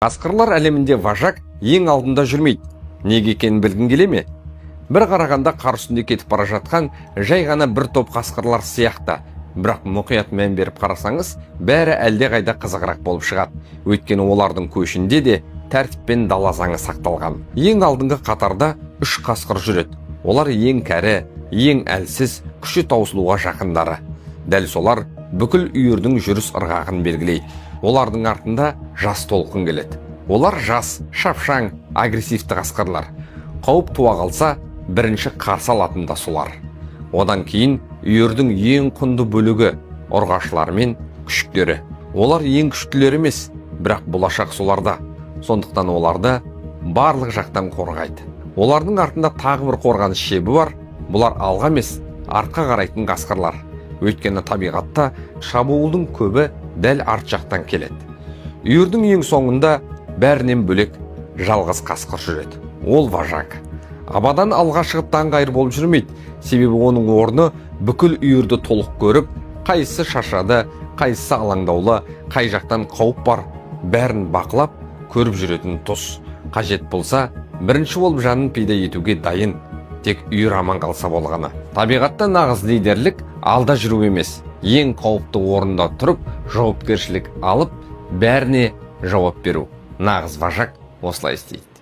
Қасқырлар әлемінде важак ең алдында жүрмейді. Неге екенін білгің келе ме? Бір қарағанда қар үстінде кетіп бара жатқан жай ғана бір топ қасқырлар сияқты. Бірақ мұқият мән беріп қарасаңыз, бәрі әлде қайда қызығырақ болып шығады. Өйткені олардың көшінде де тәртіп пен дала заңы сақталған. Ең алдыңғы қатарда 3 қасқыр жүреді. Олар ең кәрі, ең әлсіз, күші таусылуға жақындары. Дәл солар бүкіл үйірдің жүріс ырғағын белгілейді. Олардың артында жас толқын келеді. Олар жас, шапшаң, агрессивті қасқырлар. Қауіп туа қалса, бірінші қарсы алатын да солар. Одан кейін үйірдің ең құнды бөлігі ұрғашылар мен күшіктері. Олар ең күштілер емес, бірақ болашақ соларда. Сондықтан оларды барлық жақтан қорғайды. Олардың артында тағы бір қорғаныс шебі бар. Бұлар алға емес, артқа қарайтын қасқырлар. Өйткені табиғатта шабуылдың көбі дәл арт жақтан келеді. Үйірдің ең соңында бәрінен бөлек жалғыз қасқыр жүреді. Ол важак. Абадан алға шығып таңғайыр болып жүрмейді. Себебі оның орны бүкіл үйірді толық көріп, қайсысы шаршады, қайсысы алаңдаулы, қай жақтан қауіп бар, бәрін бақылап, көріп жүретін тұс. Қажет болса, бірінші болып жанын пида етуге дайын. Тек үйір аман қалса болғаны. Табиғатта нағыз лидерлік алда жүру емес, ең қауіпті орында тұрып, жауапкершілік алып, бәріне жауап беру. Нағыз важак осылай істейді.